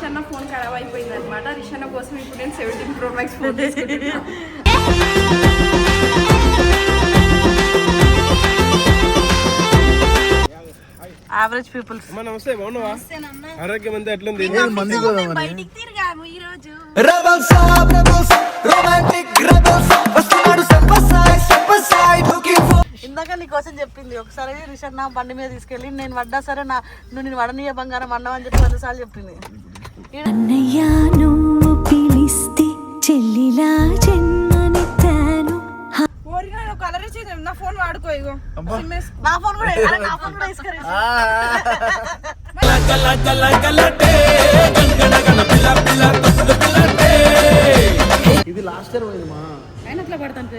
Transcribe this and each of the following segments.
రిషన్న phone ఖరాబ్ అయిపోయింది అనమాట. రిషన్న కోసం ఇప్పుడు నేను 17 Pro Max ఫోన్ తీసుకుంటున్నా. యావరేజ్ పీపుల్స్ నమస్తే, బాగున్నావా? ఆరోగ్యం అంతా ఎట్లుంది? బయటికి తిరిగాము ఈ రోజు. ఇందాక నీ కోసం చెప్పింది ఒకసారి రిషన్న బండి మీద తీసుకెళ్ళి నేను పడ్డా సరే నువ్వు నేను వడనీయ బంగారం అన్నావు అని చెప్పి 100 సార్లు చెప్పింది. అన్నయ్య నువ్వు పిలిస్తే చెల్లిలా జన్మనిస్తాను. కలర్ ఇచ్చి నా ఫోన్ వాడుకో. ఇగో నా ఫోన్ కూడా ఇసుకరి ఇది లాస్ట్ ఇయర్ పోయిందమ్మా. అయినా అట్లా పడతాను.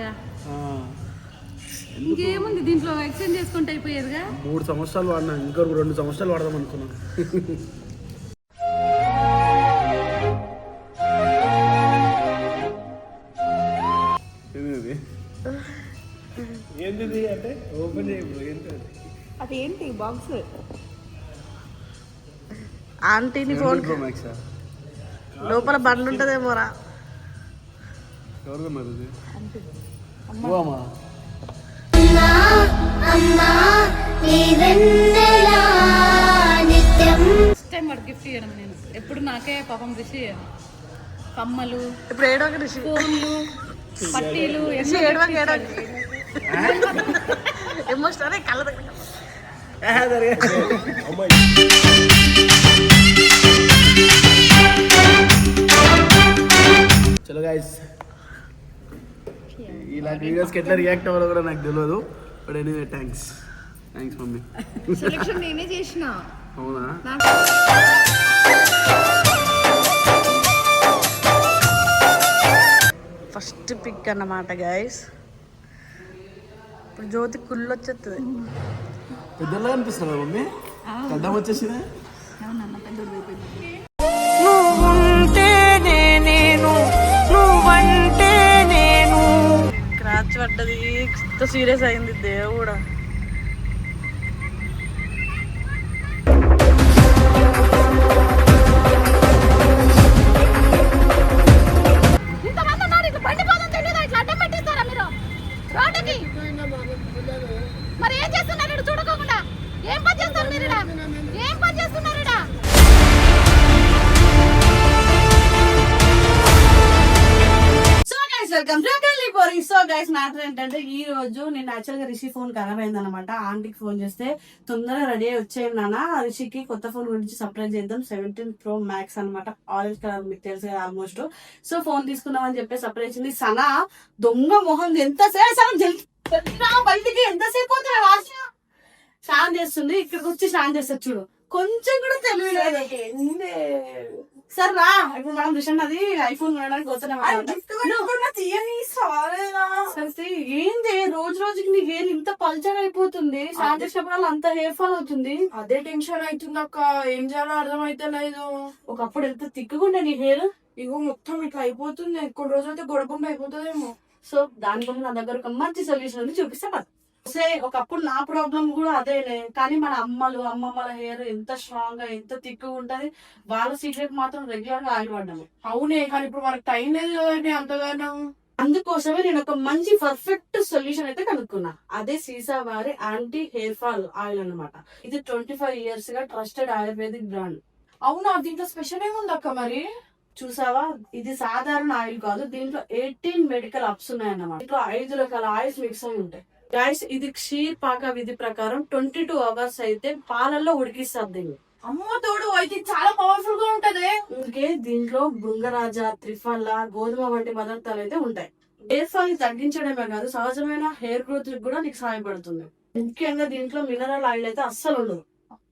ఇంకేముంది దీంట్లో ఎక్స్చేంజ్ చేసుకుంటే అయిపోయేదిగా. 3 సంవత్సరాలు వాడినా, ఇంకో 2 సంవత్సరాలు వాడదాం అనుకున్నాను. ఏంటిది అంటే ఓపెన్ చేయకూడదు. ఏంటది? అదేంటి బాక్స్? ఆంటీని ఫోన్ లోపల బండి ఉంటదేమోరా. ఎవరు మరి గిఫ్ట్ ఇవ్వడం నేను ఎప్పుడు నాకే పాపం రిషి కమ్మలు, ఇప్పుడు ఏడవక రిషి ఫోన్లు, పట్టీలు ఎమోషనల్ కళ్ళ దగ్గర. చలో గైస్, ఇలాంటి వీడియోస్కి ఎట్లా రియాక్ట్ అవ్వాలో కూడా నాకు తెలియదు. But anyway thanks mummy. Selection నేనే చేసిన. అవునా? ఫస్ట్ పిక్ అన్నమాట గైస్. ఇప్పుడు జ్యోతి కుళ్ళు వచ్చేస్తుంది. పెద్దలా అనిపిస్తుందా మమ్మీ? గడ్డం వచ్చేసిందా? క్రాచ్ పడ్డది, ఎంత సీరియస్ అయింది దేవుడా. మరి ఏం చేస్తున్నారు చూడకోకుండా? ఏం పని చేస్తారు మీరు? ఏం పని చేస్తున్నారు? Welcome to Gallipori. So guys, matter ఏంటంటే ఈ రోజు నేను యాక్చువల్ గా రిషి ఫోన్ ఖరాబ్ అయింది అనమాట. ఆంటీకి ఫోన్ చేస్తే తొందరగా రెడీ అయ్యి వచ్చేయండి నాన్న, రిషికి కొత్త ఫోన్ గురించి సర్ప్రైజ్ చేద్దాం. 17 Pro Max అనమాట. ఆరెంజ్ కలర్ మీకు తెలుసు కదా ఆల్మోస్ట్. సో ఫోన్ తీసుకుందాం అని చెప్పి సర్ప్రైజ్ ఇచ్చింది. సనా దొంగ మొహం బయటికి ఎంతసేపు స్నానం చేస్తుంది. ఇక్కడికి వచ్చి స్నానం చేస్తారు చూడు, కొంచెం కూడా తెలియలేదు. సరే రా, ఇప్పుడు మనం రిషన్ అది ఐఫోన్ కొనడానికి వస్తున్నాం. ఏంది రోజు రోజుకి నీ హెయిర్ ఇంత పల్చగా అయిపోతుంది? స్నానం చేసినప్పుడు అంత హెయిర్ ఫాల్ అవుతుంది. అదే టెన్షన్ అవుతుంది అక్క. ఏం చేయాలో అర్థం అయితే లేదు. ఒకప్పుడు ఎంత తిక్కుకుండే నీ హెయిర్, ఇగో మొత్తం ఇట్లా అయిపోతుంది. కొన్ని రోజులు అయితే గొడవకుండా అయిపోతుందేమో. సో దానికోసం నా దగ్గర ఒక మంచి సొల్యూషన్ ఉంది, చూపిస్తా. ఒకప్పుడు నా ప్రాబ్లం కూడా అదేలే, కానీ మన అమ్మమ్మల హెయిర్ ఎంత స్ట్రాంగ్ గా ఎంత తిక్కుగా ఉంటది. వాళ్ళ సీక్రెట్ మాత్రం రెగ్యులర్ గా ఆయిల్ పడ్డాము. అవునే, కానీ ఇప్పుడు మనకు టైం లేదు కదండి అంతగానో. అందుకోసమే నేను ఒక మంచి పర్ఫెక్ట్ సొల్యూషన్ అయితే కనుక్కున్నా. అదే సీసా వారి యాంటీ హెయిర్ ఫాల్ ఆయిల్ అన్నమాట. ఇది 25 years గా ట్రస్టెడ్ ఆయుర్వేదిక్ బ్రాండ్. అవునా? దీంట్లో స్పెషల్ ఏముంది అక్క మరి? చూసావా, ఇది సాధారణ ఆయిల్ కాదు. దీంట్లో 18 మెడికల్ అప్స్ ఉన్నాయన్నమాట. దీంట్లో 5 రకాల ఆయిల్స్ మిక్స్ అయి ఉంటాయి. గైస్, ఇది క్షీర్ పాక విధి ప్రకారం 22 hours అయితే పాలల్లో ఉడికిస్తారు దీన్ని. అమ్మ తోడు, అయితే చాలా పవర్ఫుల్ గా ఉంటది. ఇంకే దీంట్లో బృంగరాజ, త్రిఫల, గోధుమ వంటి పదార్థాలు అయితే ఉంటాయి. హెయిర్ ఫాల్ తగ్గించడమే కాదు, సహజమైన హెయిర్ గ్రోత్ కూడా నీకు సహాయపడుతుంది. ముఖ్యంగా దీంట్లో మినరల్ ఆయిల్ అయితే అస్సలు ఉండదు.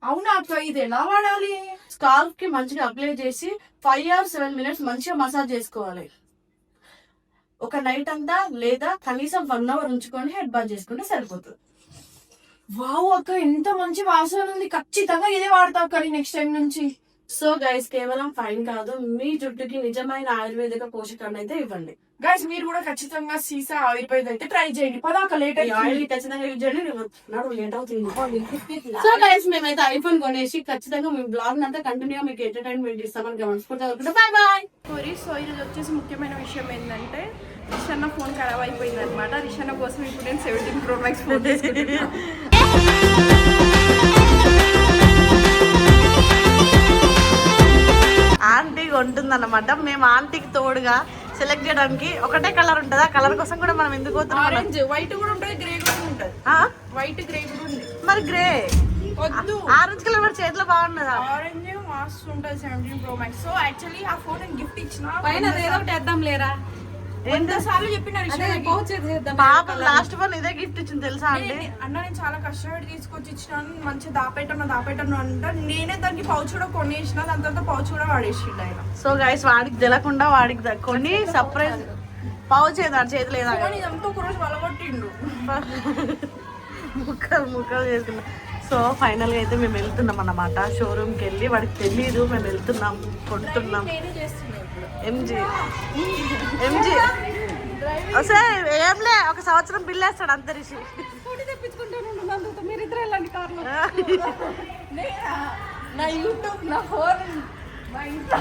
అవునా అక్క? ఇది ఎలా వాడాలి? స్కాల్ప్ కి మంచిగా అప్లై చేసి 5 or 7 minutes మంచిగా మసాజ్ చేసుకోవాలి. ఒక నైట్ అంతా లేదా కనీసం 1 hour ఉంచుకొని హెడ్ బాత్ చేసుకుంటే సరిపోతుంది. వావ్ అక్క, ఎంత మంచి వాసన ఉంది. ఖచ్చితంగా ఇదే వాడతావు కానీ నెక్స్ట్ టైం నుంచి. సో గైస్ కేవలం ఫైన్ కాదు, మీ జుట్టుకి నిజమైన ఆయుర్వేదిక పోషకాన్ని అయితే ఇవ్వండి. గైస్ మీరు కూడా ఖచ్చితంగా సీసా ఆయుర్వేద అయితే ట్రై చేయండి. పదాక లేట్ ఈ ఆయిల్ ఖచ్చితంగా యూజ్ చేయండి. నాడు లేట్ అవుతుంది. సో గైస్ మేమైతే ఐఫోన్ కొనేసి ఖచ్చితంగా మీ బ్లాగ్ అంతా కంటిన్యూ మీకు ఎంటర్టైన్మెంట్ ఇస్తామని గమనించుకుంటా. Bye bye. సో ఈరోజు వచ్చేసి ముఖ్యమైన విషయం ఏంటంటే రిషన్న ఫోన్ ఖరాబ్ అయిపోయింది అనమాట. రిషన్న కోసం ఇప్పుడు నేను 17 Pro Max ఫోన్ తీసుకుంటున్నాను. ఆంటీ కొంటుంది అనమాట. మేము ఆంటీకి తోడుగా సెలెక్ట్ చేయడానికి ఒకటే కలర్ ఉంటుంది. ఆ కలర్ కోసం కూడా మనం ఎందుకు పోతున్నాం? ఆరెంజ్ వైట్ కూడా ఉంటుంది, గ్రే కూడా ఉంటుంది. వైట్ గ్రే కూడా ఉంది. మరి గ్రే వద్దు, ఆరెంజ్ కలర్ మరి చేతిలో బాగున్నదా? ఆరెంజ్ మస్తు ఉంటుంది 17 Pro Max. సో యాక్చువల్లీ ఆ ఫోన్ నేను గిఫ్ట్ ఇచ్చిన పైన ఏదో ఒకటి వేద్దాం లేరా, ఎంతసార్లు చెప్పిన పాపం లాస్ట్ వన్ ఇదే గిఫ్ట్ ఇచ్చింది తెలుసా అండి. అన్న నేను చాలా కష్టపడి తీసుకొచ్చి ఇచ్చినాను, మంచిగా దాపెట్టను అంటే నేనే దానికి పౌచ్ కూడా కొనేసిన, దాని తర్వాత పౌచ్ కూడా వాడేసిండు ఆయన. సో గైస్ వాడికి తెలియకుండా వాడికి కొన్ని సర్ప్రైజ్ పౌచ్ ఏదాడు చేతి లేదా ఇదంతా ఒక రోజు వలగొట్టిండు. ముక్కలు చేసుకున్నాం. సో ఫైనల్ గా అయితే మేము వెళ్తున్నాం అన్నమాట షోరూమ్ కి వెళ్ళి. వాడికి తెలీదు మేము వెళ్తున్నాం, కొంటున్నాం. నేనే చేస్తున్నా ఇప్పుడు. ఎంజీ అసలు ఏంలే, ఒక సంవత్సరం బిల్ వేస్తాడు అంత రిషి. మీరిద్దరు వెళ్ళండి కార్లో. నా యూట్యూబ్, నా ఫోన్, మా ఇంట్లో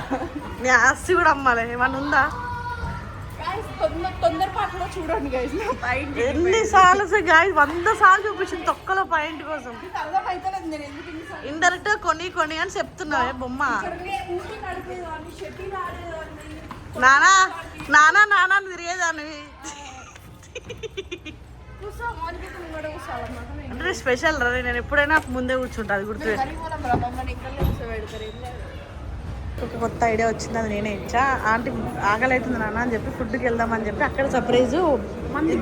నీ ఆస్తి కూడా అమ్మాలి. ఏమన్నా ఉందా? తొందరపాటులో చూడండి గైస్. ఎన్నిసార్లు గాయస్ 100 సార్లు చూపించింది తొక్కలో పాయింట్ కోసం. అర్థమైతలేదు నేను ఎందుకు ఇన్నిసార్లు ఇండైరెక్ట్ కొని అని చెప్తున్నావే బొమ్మ. ఊరికి నడిపేదాన్ని, షటిల్ ఆడేదాన్ని, నానా తిరిగేదాన్ని. అంటే స్పెషల్ రా, నేను ఎప్పుడైనా ముందే కూర్చుంటా, అది గుర్తు. ఒక కొత్త ఐడియా వచ్చింది, అది నేనే ఇచ్చా. ఆంటీ ఆకలి అవుతుంది నాన్న అని చెప్పి ఫుడ్కి వెళ్దామని చెప్పి అక్కడ సర్ప్రైజు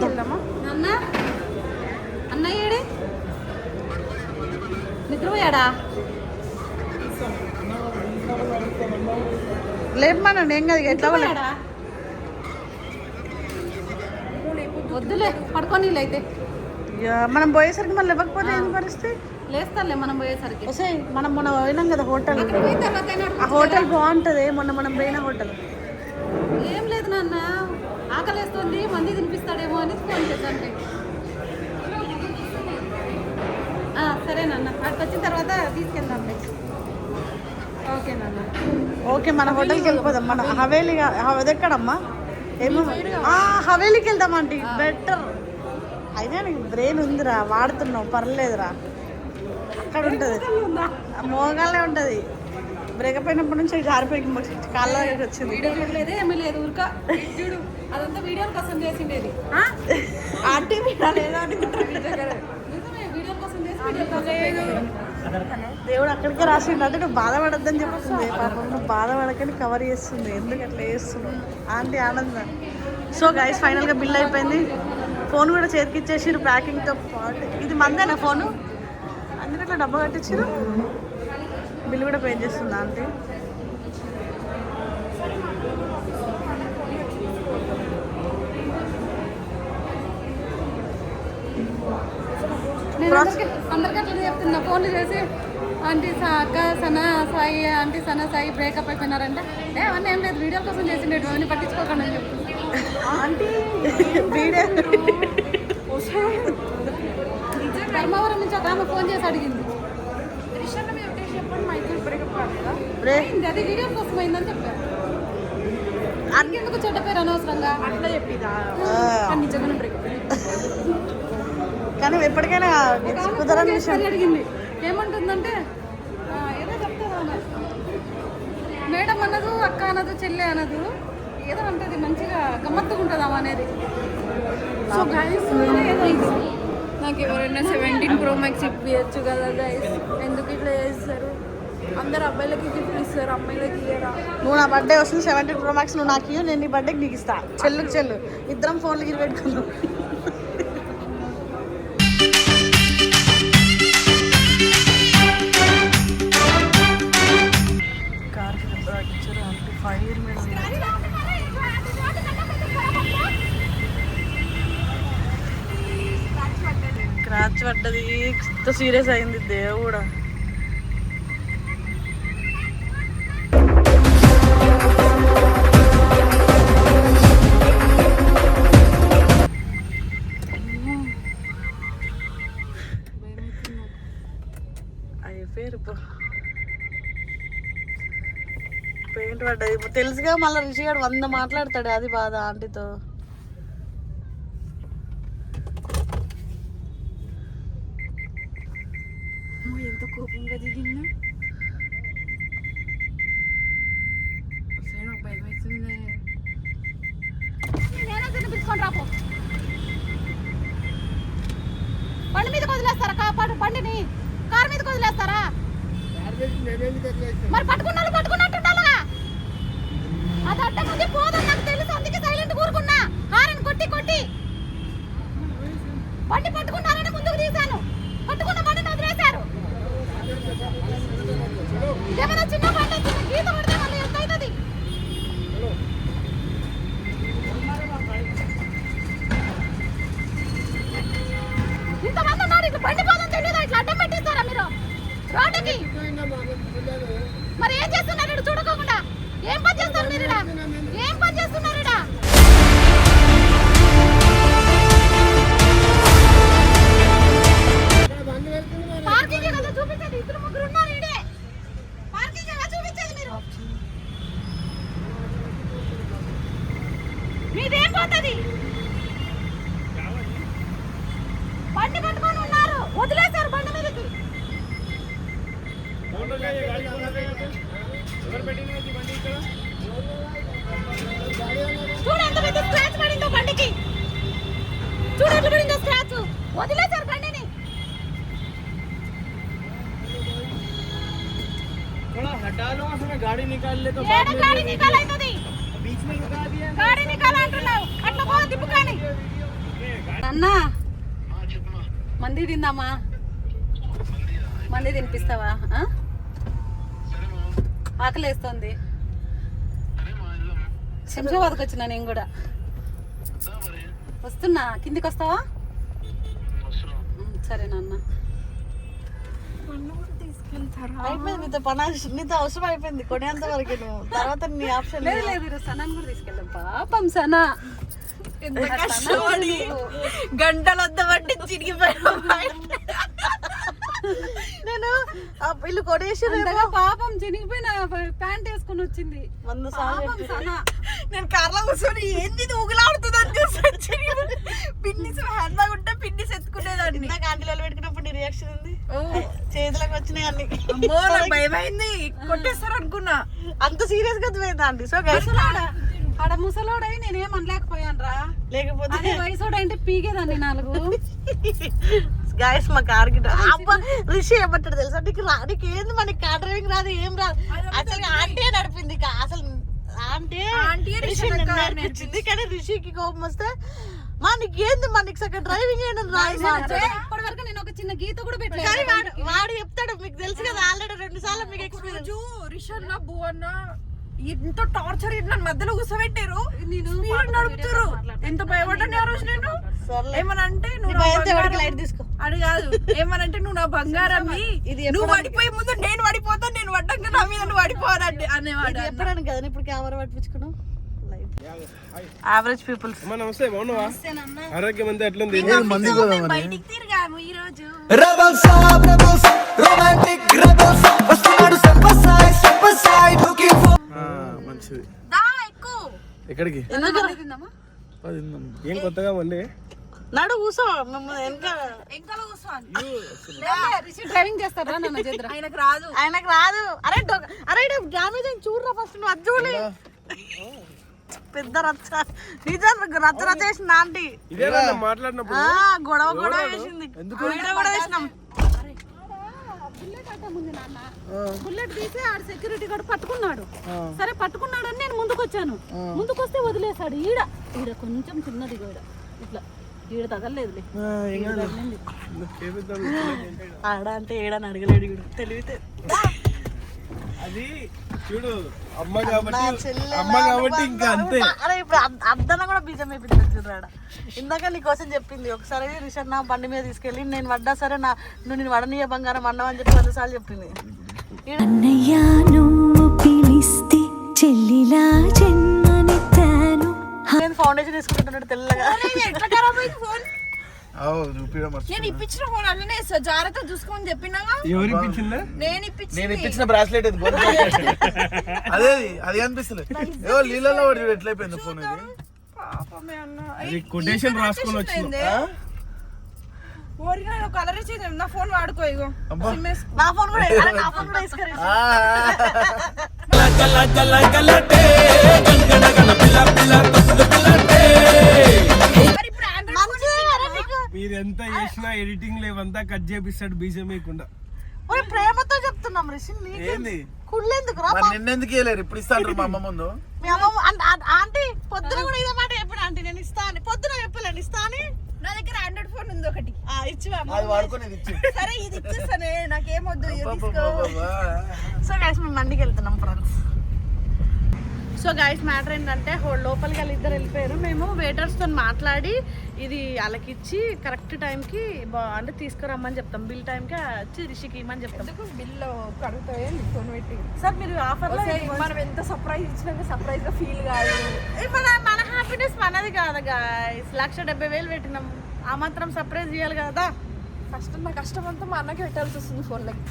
వెళ్దామా. అన్నయ్యడే నిద్రపోయాడా? లేపమనండి, ఏం కాదు. ఎట్లా వద్దులే, పడుకోని అయితే. మనం పోయేసరికి మళ్ళీ ఇవ్వకపోతే ఏం పరిస్థితి? లేస్తాలే మనం పోయేసరికి. వస్తే మనం మొన్న పోయినాం కదా హోటల్, ఆ హోటల్ బాగుంటుంది. మనం పోయిన హోటల్. ఏం లేదు నాన్న, ఆకలేస్తుంది, మంది తినిపిస్తాడేమో అని ఫోన్ చేశాను. సరే నాన్న, అక్కడికి వచ్చిన తర్వాత తీసుకెళ్దాం. ఓకే నాన్న. ఓకే, మన హోటల్కి వెళ్ళిపోదాం. మన హవేలీ అది ఎక్కడమ్మా? ఏమో హవేలీకి వెళ్దాం ఆంటీ, బెటర్. అయినా నీకు బ్రెయిన్ ఉందిరా, వాడుతున్నావు, పర్లేదురా. అక్కడ ఉంటుంది, మోగాలే ఉంటుంది. బ్రేకప్ అయినప్పటి నుంచి జారిపోయి కాళ్ళ దగ్గరికి వచ్చింది. వీడియో లేదు, ఏమీ లేదు, ఊరిక చూడు. అదంతా వీడియో కోసం చేసిండేది. ఆంటీ లేదా వీడియో కోసం చేసి దేవుడు అక్కడికే రాసిండు. అంటే నువ్వు బాధపడద్దని చెప్తుంది. పాపం నువ్వు బాధపడకని కవర్ చేస్తుంది. ఎందుకు అట్లా చేస్తున్నావు ఆంటీ? ఆనందం. సో గైస్ ఫైనల్గా బిల్ అయిపోయింది. ఫోన్ కూడా చేతికి ఇచ్చేసారు ప్యాకింగ్తో పాటు. ఇది మందేనా ఫోను? అందుకే అట్లా డబ్బా కట్టించారు. బిల్ కూడా పే చేస్తుంది ఆంటీ. నేను అందరికీ అట్లా చెప్తున్నా, ఫోన్లు చేసి ఆంటీ అక్క సనా సాయి, ఆంటీ సనా సాయి బ్రేకప్ అయిపోయినారంటే అవన్నీ ఏం లేదు, వీడియో కోసం చేసిండేవి, అవన్నీ పట్టించుకోకండి అని చెప్తున్నా. ఆంటీ ధర్మవరం నుంచి ఒక ఆమె ఫోన్ చేసి అడిగింది, రిషన్న మీద ఒకటి చెప్పండి, మా ఇద్దరు బ్రేకప్ కాలేదా? అది వీడియో కోసం అయిందని చెప్పారు. అందుకెందుకు చెడ్డ పేరు అనవసరంగా అట్లా చెప్పిందా? నిజంగానే బ్రేకప్. కానీ ఎప్పటికైనా కుదరని విషయం. అడిగింది ఏమంటుందంటే ఏదో చెప్తావా మేడం అనదు, అక్క అనదు, చెల్లె అనదు, ఏదో అంటది, మంచిగా గమ్మత్తుగా ఉంటుందామా అనేది. సో గైస్ నాకు ఎవరైనా 17 Pro Max ఇప్పించచ్చు కదా గైస్, ఎందుకు ఇట్లా చేస్తారు? అందరు అబ్బాయిలకి గిఫ్ట్ ఇస్తారు, అమ్మాయిలకి ఇయ్యరా? నువ్వు నా బర్త్డే వస్తుంది 17 Pro Max నువ్వు నాకు ఇవ్వు, నేను నీ బర్త్డేకి నీకు ఇస్తా. చెల్లు ఇద్దరం ఫోన్లు గిరి పెట్టుకున్నాం. ఫైర్ మీద క్రాచ్ పడ్డది, ఎంత సీరియస్ అయింది దేవుడా. పడ్డది. తెలుసుగా మళ్ళీ రిషి గారు 100 మాట్లాడతాడు, అది బాధ ఆంటీతో. ఎంత కోపంగా దిగిందా నాకు భయం అవుతుంది. నేనే తినిపించుకొని రాపో. బండి మీదకి వదిలేస్తారా? బండిని కారు మీదకి వదిలేస్తారా? మరి పట్టుకున్నట్టుండాలిగా. అది అడ్డం ఉంది పోదని నాకు తెలుసు, అందుకే సైలెంట్ కూరుకున్నా. హారన్ కొట్టి బండి పట్టుకున్నారని ముందుకు తీశాను. పట్టుకున్న బండిని వదిలేశారు. ఏమైనా చిన్న బండి చిన్న గీత పడితే మళ్ళీ ఎంత అవుతుంది? ఇంతమంది ఉన్నారు, ఇట్లా బండి పోదని తెలియదా? ఇట్లా అడ్డం పెట్టిస్తారా మీరు రోడ్డుకి? మరి ఏం చేస్తున్నారు ఇటు చూడకోకుండా? ఏం పని చేస్తారు మీరు? ఏం పని చేస్తున్నారు? పార్కింగ్ కదా చూపించేది. 2-3 ఉన్నారు ఈడే. పార్కింగ్ కదా చూపించేది మీరు. మీదేం పోతుంది? బండి పట్టుకొని ఉన్నారు, వదిలేశారు బండి మీదకి. చూడు ఎంత పెద్ద స్క్రాచ్ పడిందో బండికి. చూడు ఎట్లా పడిందో స్క్రాచ్. వదిలేశారు బండిని. गाड़ी निकाल ले तो गाड़ी निकालైతది. बीच में रुका दिया. गाड़ी निकाल అంటున్నావు. అట్లా పో తిప్పుకొని. అన్నా మంది తిందామా? మంది తినిపిస్తావా? ఆకలేస్తుంది. శంషాబాద్కి వచ్చినా నేను కూడా. వస్తున్నా, కిందికి వస్తావా? సరే నాన్న. అయిపోయింది నీతో పని, నీతో అవసరం అయిపోయింది కొనేంత వరకు. నువ్వు తర్వాత నీ ఆప్షన్ లేదు సనాన్ని కూడా తీసుకెళ్దాం. పాపం సనా గంటలు వద్ద పట్టి చిరిగిపోయాను. నేను వీళ్ళు కొనేసి పాపం చినిగిపోయిన ప్యాంట్ వేసుకొని వచ్చింది. 100 సార్లు సనా నేను కార్లో కూర్చొని ఏంది ఊగులాడుతుంది అని చూసాను. పిన్నిస్ హ్యాండ్ బ్యాగ్ ఉంటే పిన్నిస్ ఎత్తుకునేదాన్ని. నాకు ఆంటీలో పెట్టుకున్నప్పుడు నీ రియాక్షన్ ఉంది. చేతులకు వచ్చినాయి అన్ని. భయమైంది, కొట్టేస్తారు అనుకున్నా. అంత సీరియస్ గా పోయిందా అండి? సో ఆడ ముసలోడై నేనేం అనలేకపోయాను రా. లేకపోతే వయసోడు అంటే పీకేదాన్ని 4. గాయస్ మా కార్ కి అబ్బా రిషి ఏమంటాడు తెలుసా? నీకు ఏంది మనకి కార్ డ్రైవింగ్ రాదు, ఏం రాదు. అసలు ఆంటీ నడిపింది. అసలు ఆంటీ నడిపించింది. కానీ రిషికి కోపం వస్తే మా నీకు ఏంది, మనకి సగం డ్రైవింగ్ ఏంటని రాదు. ఇప్పటి వరకు నేను ఒక చిన్న గీత కూడా పెట్టలేదు. వాడు చెప్తాడు, మీకు తెలుసు కదా ఆల్రెడీ 2 సార్లు మీకు ఎక్స్పీరియన్స్. రిషన్న బువన్న ఇంత టార్చర్ నన్ను మధ్యలో కూర్చోబెట్టారు. నేను నడుపుతారు. ఎంత భయపడ్డాను ఆ రోజు నేను. ఏమనంటే లైట్ తీసుకో అది కాదు, ఏమనంటే నువ్వు నా బంగారాన్ని, నువ్వు పడిపోయే ముందు నేను పడిపోతాను, నేను పడ్డాక నా మీద నువ్వు పడిపోవాలంటే అనేవాడు. చెప్పడానికి కదా ఇప్పుడు కెమెరా పట్టించుకున్నావు. యావరేజ్ పీపుల్స్ నమస్తే, బాగున్నావా? ఆరోగ్యం అంతా ఎట్లుంది? బయటికి తిరిగాము ఈ రోజు. మంచిది. దా ఎక్కువ. ఎక్కడికి? ఏం కొత్తగా వండి నడు కూర్చో. ఎంకలో కూర్చోవాలి. డ్రైవింగ్ చేస్తారా నన్ను చేద్దరా? ఆయనకు రాదు. ఆయనకు రాదు. అరే డ్యామేజ్ అయింది చూడరా ఫస్ట్. నువ్వు అది చూడలే. పెద్ద రచ్చ నిజం. రచ్చ చేసింది ఆంటీ. మాట్లాడినప్పుడు గొడవ చేసింది. కూడా చేసినాం. బుల్లెట్ తీసి ఆడ సెక్యూరిటీ గార్డ్ పట్టుకున్నాడు. సరే పట్టుకున్నాడు అని నేను ముందుకు వచ్చాను. ముందుకు వస్తే వదిలేసాడు. ఈడ కొంచెం చిన్నది కూడా ఇట్లా ఈడ తగలలేదు. ఆడ అంటే ఏడని అడగలేడు తెలివితే. అది చూడు, అమ్మ కాబట్టి ఇంకా అంతే. అరే ఇప్పుడు అద్దన కూడా బీజం వేపించాడు చూడరాడ. ఇందాక నీకోసం చెప్పింది ఒకసారి రిషన్ నా బండి మీద తీసుకెళ్ళి నేను పడ్డా సరే నువ్వు నేను వడనీయ బంగారం అన్నావు అని చెప్పి 100 సార్లు చెప్పింది. అన్నయ్య నువ్వు పిలిస్తే చెల్లిలా జన్మనెత్తాను. నేను ఫౌండేషన్ తీసుకుంటున్నాడు తెల్లగా. ఎట్లా ఖరాబ్ అయింది ఫోన్? చూపించడం నేను ఇప్పించిన ఫోన్ అట్లనే ఇస్తా, జాగ్రత్త చూసుకోమని చెప్పినాగా. ఎవరు ఇప్పించిందా? నేను నేను ఇప్పించిన బ్రాస్లెట్ అదే అది అనిపిస్తలేదు. ఏవో నీళ్ళలో పడి ఎట్లయిపోయింది ఫోన్ ఇది. పాపమే అన్న. అది కొటేషన్ రాసుకొని వచ్చింది. ఓరిగా కలర్ చేంజ్ నా ఫోన్ వాడుకో ఇగో. నా ఫోన్ కూడా నా ఫోన్ కూడా ఇసుకరి. మీరు ఎంత చేసినా ఎడిటింగ్ లేవంతా కట్ చేపిస్తాడు బీజం వేయకుండా. ప్రేమతో చెప్తున్నాం రిషి. ఏంది కుళ్ళెందుకు రా? నిన్నెందుకు ఇవ్వలేరు? ఇప్పుడు ఇస్తాను మా అమ్మ ముందు. మీ అమ్మ ఆంటీ పొద్దున కూడా ఇదే మాట చెప్పిన. ఆంటీ నేను ఇస్తా అని పొద్దున చెప్పలేను, ఇస్తా అని. నా దగ్గర ఆండ్రాయిడ్ ఫోన్ ఉంది ఒకటి, ఇచ్చివా? అది వాడుకునేది ఇచ్చి. సరే ఇది ఇచ్చేస్తానే, నాకేమొద్దు. సో గైస్ మేము మండికి వెళ్తున్నాం ఫ్రెండ్స్. సో గైస్ మ్యాటర్ ఏంటంటే లోపలికి వాళ్ళు ఇద్దరు వెళ్ళిపోయారు. మేము వెయిటర్స్తో మాట్లాడి ఇది వాళ్ళకిచ్చి కరెక్ట్ టైంకి అంటే తీసుకురమ్మని చెప్తాం. బిల్ టైంకి వచ్చి రిషికి ఇమ్మని చెప్తాం. బిల్లు కడుగుతాయి ఫోన్ పెట్టి. సార్ మీరు ఆఫర్లో మనం ఎంత సర్ప్రైజ్ ఇచ్చినాక సర్ప్రైజ్ గా ఫీల్ కాదు. మన హ్యాపీనెస్ మనది కాదు గైస్. 1,70,000 పెట్టినాం, ఆ మాత్రం సర్ప్రైజ్ ఇవ్వాలి కదా. ఫస్ట్ నా కష్టం అంతా మా అన్నకి పెట్టాల్సి వస్తుంది ఫోన్లకి.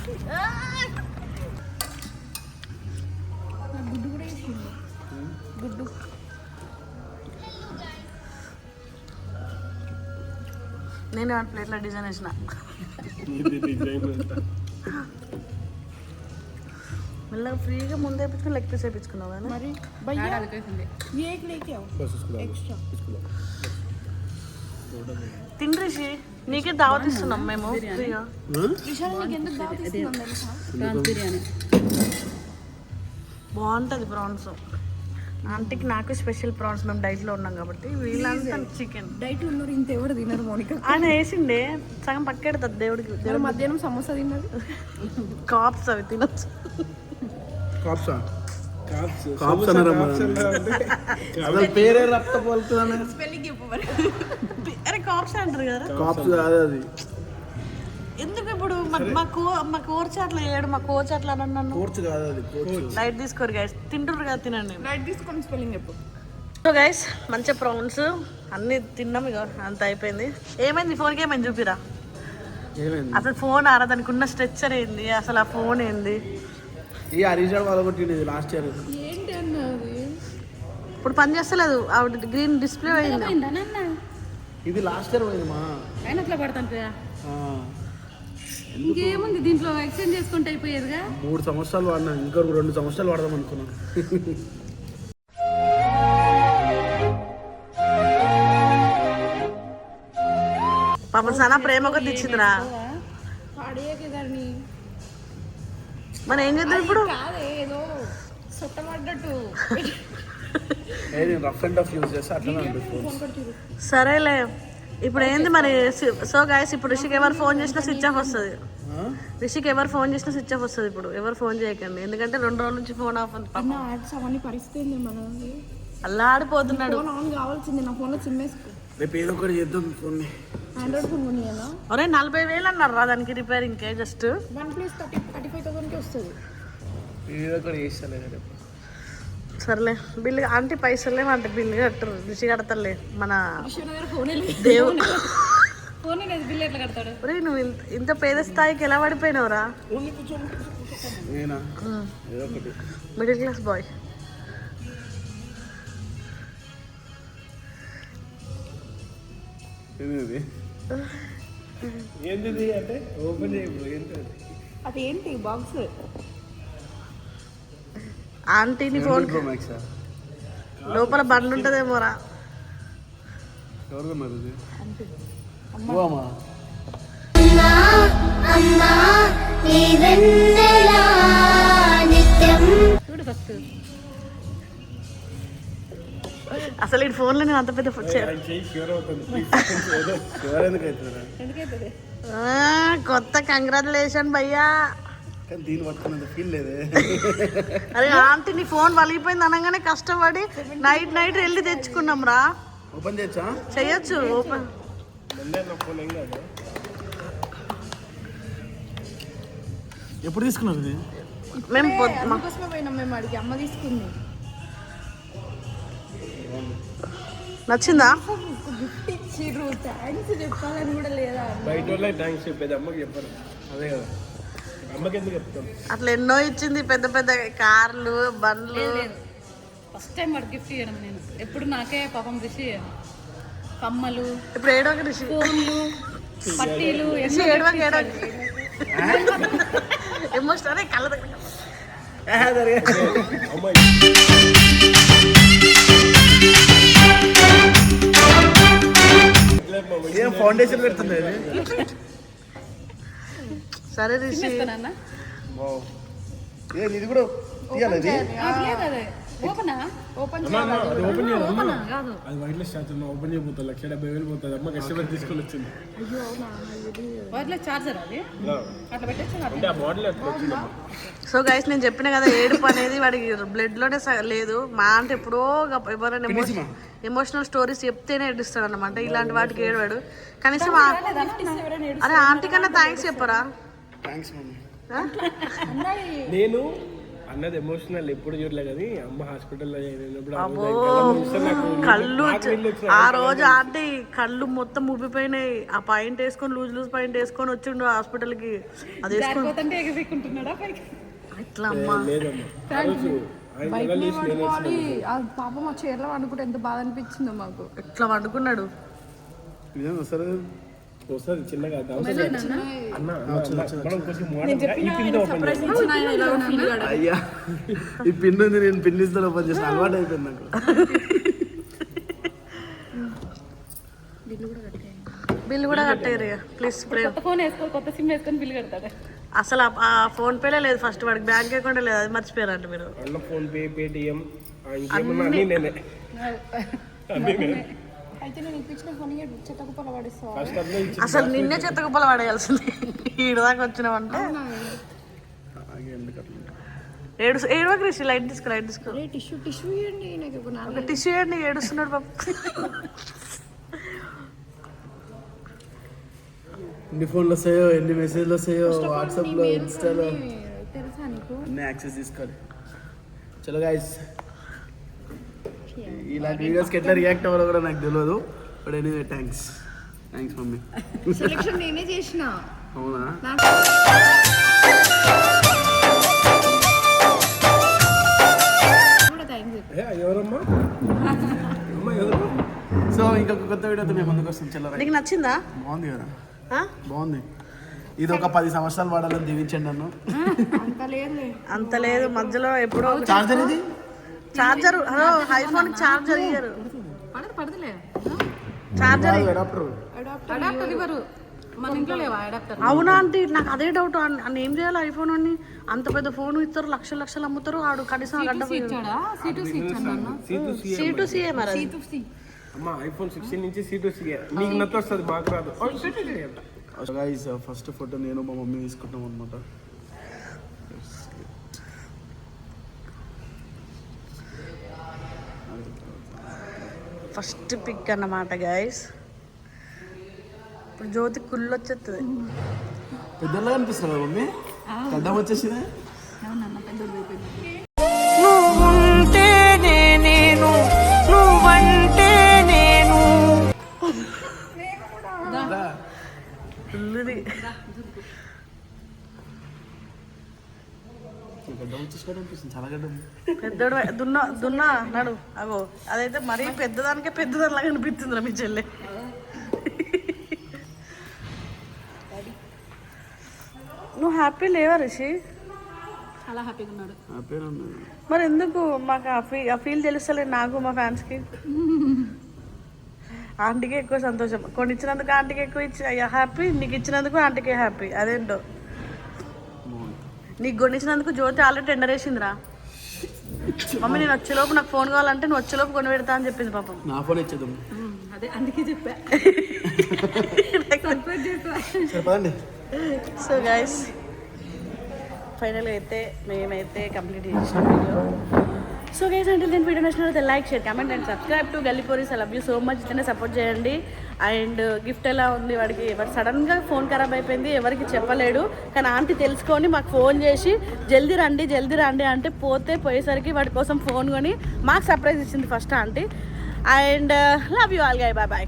గుడ్డు కూడా వేసింది. గుడ్డు నేను ప్లేట్లో డిజైన్ వేసిన. మళ్ళీ ఫ్రీగా ముందే వేయించుకుని లెగ్ పీస్ వేయించుకున్నావు కదా. మరి ఎక్స్ట్రా తిండ్రిషి నీకే దావత్ ఇస్తున్నాం మేము ఫ్రీగా. ఎందుకు దావత్ ఇస్తున్నాం తెలుసా? బాగుంటుంది ప్రాన్స్. ఆంటీకి నాకు స్పెషల్ ప్రాన్స్. మేము డైట్లో ఉన్నాం కాబట్టి వీళ్ళంతా చికెన్. డైట్ ఉన్నారు ఇంత ఎవరు తినరు మౌనిక. ఆయన వేసిండే సగం పక్కెడుతుంది దేవుడికి. దేవుడు మధ్యాహ్నం సమోసా తిన్నది. కాప్స్ అవి తినొచ్చు. పేరే రక్త పోలుతుంది. స్పెల్లింగ్ చెప్పు మరి. అరే కాప్స్ అంటారు కదా. కాప్స్ కాదు అది. ఎందుకు ఇప్పుడు మా కోర్చు అట్లా చేయడు. మా కోచ్ అట్లా అని నన్ను. కోర్చు కాదు అది. లైట్ తీసుకోరు గైస్. తింటున్నారు కదా, తినండి. రైట్ తీసుకొని స్పెల్లింగ్ చెప్పు. సో గైస్ మంచిగా ప్రాన్స్ అన్నీ తిన్నాం. ఇక అంత అయిపోయింది. ఏమైంది ఫోన్కి? ఏమైంది చూపిరా. అసలు ఫోన్ ఆరదానికి ఉన్న స్ట్రెచ్చర్ ఏంది, అసలు ఆ ఫోన్ ఏంది? ఈ హరీషాడు వాళ్ళకొట్టింది లాస్ట్ ఇయర్. ఏంటి అన్నది ఇప్పుడు పని చేస్తలేదు. ఆవిడ గ్రీన్ డిస్ప్లే అయింది. ఇది లాస్ట్ ఇయర్ పోయింది మా. ఆయన అట్లా పడతాను. ఇంకేముంది దీంట్లో ఎక్స్చేంజ్ చేసుకుంటే అయిపోయేదిగా. 3 సంవత్సరాలు వాడినా, ఇంకా 2 సంవత్సరాలు వాడదాం అనుకున్నాను. పాపం సనా ప్రేమ కొద్ది ఇచ్చిందిరా. మనం ఏం చేద్దాం ఇప్పుడు? ఏదో సొట్టమడ్డట్టు రఫ్ అండ్ టఫ్ యూజ్ చేస్తే అట్లా అనిపిస్తుంది. సరేలే. ఇప్పుడు ఏంది మరి? సో గైస్ ఇప్పుడు రిషికి ఎవరు ఫోన్ చేసినా స్విచ్ ఆఫ్ వస్తుంది. రిషికి ఎవరు ఫోన్ చేసినా స్విచ్ ఆఫ్ వస్తుంది. ఇప్పుడు ఎవరు ఫోన్ చేయకండి, ఎందుకంటే 2 రోజుల నుంచి ఫోన్ ఆఫ్ ఉంది. అవన్నీ పరిస్థితి మనది. అల్లాడిపోతున్నాడు. ఫోన్ ఆన్ కావాల్సింది. నా ఫోన్లో సిమ్ వేసుకో. రేపు ఏదో ఒకటి చేద్దాం ఫోన్. Android phone కొనియాలా? ఒరే 40,000 అన్నారు రా దానికి రిపేరింగ్కే. జస్ట్ 1+35,000కి వస్తుంది. ఏదో ఒకటి చేస్తలేదు రేపు. సర్లే బిల్లు ఆంటీ పైసలే అంటే బిల్లు కట్టరు. రుచి కడతలే మన ఫోన్ దేవుడు. ఫోన్ బిల్ ఎట్లా కడతాడు? ఒరే నువ్వు ఇంత పేద స్థాయికి ఎలా పడిపోయినావురా? నేనా ఏదో ఒకటి. Middle class boy. ఏంటిది అంటే ఓపెన్ చేయప్పుడు ఏంటది? అదేంటి బాక్స్? ఆంటీని ఫోన్ లోపల బండి ఉంటుందేమోరా. ఎవరు మరి చూడు ఫస్ట్. అసలు ఈ ఫోన్లో నేను అంత పెద్ద ఎందుకైతుంది? కొత్త కంగ్రాచులేషన్ భయ్యా. కానీ దీన్ని పట్టుకున్నంత ఫీల్ లేదే. అరే ఆంటీ నీ ఫోన్ వలిగిపోయింది అనగానే కష్టపడి నైట్ వెళ్ళి తెచ్చుకున్నాం రా. ఓపెన్ చేయొచ్చా? చెయ్యొచ్చు ఓపెన్. ఎప్పుడు తీసుకున్నారు ఇది? మేము అందుకోసమే పోయినాం మేము అడిగి. అమ్మ తీసుకుంది. నచ్చిందా? గిఫ్ట్ ఇచ్చి మీరు థ్యాంక్స్ చెప్పాలని కూడా లేదా బయట వాళ్ళే థ్యాంక్స్ చెప్పేది అమ్మకి చెప్పరు అదే కదా అమ్మకి ఎందుకు చెప్తాం అట్లా ఎన్నో ఇచ్చింది, పెద్ద పెద్ద కార్లు, బండ్లు. ఫస్ట్ టైం వాడు గిఫ్ట్ ఇవ్వడం నేను. ఎప్పుడు నాకే పాపం రిషి కమ్మలు, ఇప్పుడు ఏడవక రిషి, ఫోన్లు, పట్టీలు రిషి ఏడవక ఎమోషన్ కళ్ళ దగ్గర. అమ్మాయి ఏం ఫౌండేషన్ పెడుతుంది సరే రిషి, నాన్న. ఇది కూడా తీయాలి ఇది? ఓపెన్ అది ఓపెన్ చేయాలి అమ్మ కాదు. అది వైర్లెస్ ఛార్జ్ ఓపెన్ చేయబోతుంది 1,70,000 పోతుంది అమ్మ కష్టపడి తీసుకొని వచ్చింది వైర్లెస్ చార్జర్ అది అట్లా పెట్టచ్చు. అంటే ఆ మోడల్ అట్లా వచ్చింది సో గైస్ నేను చెప్పిన కదా ఏడుపు అనేది వాడికి బ్లడ్ లోనే లేదు. మా అంటే ఎప్పుడో ఎవరైనా ఎమోషనల్ స్టోరీస్ చెప్తేనే ఏడుస్తాడు అనమాట. ఇలాంటి వాటికి ఏడవాడు. కనీసం అరే ఆంటీ కన్నా థ్యాంక్స్ చెప్పరా? Thanks mummy. నేను అన్నది ఎమోషనల్ ఎప్పుడు చూడలే కానీ అమ్మ హాస్పిటల్లో అబ్బో కళ్ళు ఆ రోజు ఆంటీ కళ్ళు మొత్తం ఉబ్బిపోయినాయి. ఆ పాయింట్ వేసుకొని లూజ్ పాయింట్ వేసుకొని వచ్చిండు హాస్పిటల్కి. అది వేసుకొని ఇట్లా అమ్మా లేదమ్మా ఆ రోజు ఆయన ఎలా లేచి నేను పడుకోవాలి పాపం మా చీరలో వండుకుంటే ఎంత బాధ అనిపించిందో మాకు. ఇట్లా వండుకున్నాడు. సరే వస్తుంది చిన్నగా అన్న మనం కొంచెం మోడల్ ఈ పిన్ ఓపెన్ అయ్యా ఈ పిన్ ఉంది, నేను పిన్ ఇస్తాను ఓపెన్ చేస్తాను. అలవాటు అయిపోయింది నాకు. బిల్లు కూడా కట్టేరు ప్లీజ్. ఫోన్ వేసుకో, కొత్త సిమ్ వేసుకొని బిల్ కడతాడు. అసలు ఆ ఫోన్ పేలే లేదు ఫస్ట్, వాడికి బ్యాంక్ అకౌంట్ లేదు. అది మర్చిపోయారంట మీరు. అన్న ఫోన్ పే పేటిఎం ఇంకేమన్నా అన్నీ నేనే అయితే నేను ఇప్పించిన ఫోన్ చెత్తకుప్పల పడిస్తావా? ఫస్ట్ అన్నీ ఇచ్చి అసలు నిన్నే చెత్త కుప్పలు పడేయాల్సింది. ఈడు దాకా వచ్చినావంటే ఏడవ కృషి. లైట్ తీసుకో, లైట్ తీసుకో. టిష్యూ ఇవ్వండి నాకు ఒక టిష్యూ ఇవ్వండి. ఏడుస్తున్నాడు పాప. ఎన్ని ఫోన్లు వస్తాయో, ఎన్ని మెసేజ్లు వస్తాయో, వాట్సాప్లో, ఇన్స్టాలో తెలుసా నీకు? అన్ని యాక్సెస్ తీసుకోవాలి. చలో గైస్, ఇలాంటి వీడియోస్కి ఎట్లా రియాక్ట్ అవ్వాలో కూడా నాకు తెలియదు. But anyway thanks mummy. Selection నేనే చేసిన. అవునా? ఎవరమ్మా అమ్మ ఎవరు? సో ఇంకొక కొత్త వీడియోతో మేము ముందుకు వస్తాం. చలో నీకు నచ్చిందా? బాగుంది కదా, బాగుంది. ఇది ఒక 10 సంవత్సరాలు వాడాలని దీవించండి నన్ను. అంత లేదు, మధ్యలో ఎప్పుడో చార్జర్ ఇది చార్జర్. హలో ఐఫోన్ చార్జర్ ఇయ్యరు. పడదులే చార్జర్ అడాప్టర్ ఇవ్వరు. మన ఇంట్లో లేవా అడాప్టర్? అవునా అంటే నాకు అదే డౌట్. అన్న ఏం చేయాలి ఐఫోన్ అని? అంత పెద్ద ఫోన్ ఇస్తారు, లక్షలు లక్షలు అమ్ముతారు. ఆడు కనీసం ఇచ్చాడా? C2C ఇచ్చాడు నాన్న. C2C మరి. అమ్మ ఐఫోన్ 16 నుంచి C2C నీకు నచ్చ వస్తుంది, మాకు రాదు. గైస్ ఫస్ట్ ఫోటో నేను మా మమ్మీ తీసుకుంటాం అనమాట. ఫస్ట్ పిక్ అన్నమాట గైస్. ఇప్పుడు జ్యోతి కుళ్ళు వచ్చేస్తుంది. పెద్దలా అనిపిస్తుంది కదా మమ్మీ, గడ్డం వచ్చేసింది. నువ్వుంటేనే నేను, నువ్వంటే నేను. కుళ్ళుది. గడ్డం వచ్చేసినట్టు అనిపిస్తుంది, చాలా గడ్డం. పెద్దోడు దున్నా అన్నాడు. అగో అదైతే మరీ పెద్దదానికే పెద్దదానిలాగా అనిపిస్తుంది మీ చెల్లె. నువ్వు హ్యాపీ లేవా రిషి? చాలా హ్యాపీగా ఉన్నాడు. హ్యాపీగా ఉన్నాను. మరి ఎందుకు మాకు ఆ ఫీల్ తెలుస్తలేదు నాకు, మా ఫ్యాన్స్కి. ఆంటీకి ఎక్కువ సంతోషం. కొన్ని ఇచ్చినందుకు ఆంటీకి ఎక్కువ హ్యాపీ, నీకు ఇచ్చినందుకు ఆంటీకి హ్యాపీ. అదేంటో నీకు కొనిచ్చినందుకు జ్యోతి ఆల్రెడీ టెండర్ వేసిందిరా. మమ్మీ నేను వచ్చేలోపు నాకు ఫోన్ కావాలంటే నువ్వు వచ్చేలోపు కొని పెడతా అని చెప్పింది పాపం. నా ఫోన్ ఇచ్చేద్దాం. అదే అందుకే చెప్పా. చెప్పండి. సో గైస్ ఫైనల్గా అయితే మేమైతే కంప్లీట్ చేసాం వీడియో. సో గైస్ అంటే నేను వీడియో నచ్చినట్లయితే like, share, comment and subscribe to గల్లీపోరీస్. I love you so much. ఇతనే సపోర్ట్ చేయండి. అండ్ గిఫ్ట్ ఎలా ఉంది వాడికి? వాడు సడన్గా ఫోన్ ఖరాబ్ అయిపోయింది, ఎవరికి చెప్పలేడు. కానీ ఆంటీ తెలుసుకొని మాకు ఫోన్ చేసి జల్దీ రండి అంటే పోయేసరికి వాడి కోసం ఫోన్ కొని మాకు సర్ప్రైజ్ ఇచ్చింది first aunty. And love you all guy, bye bye.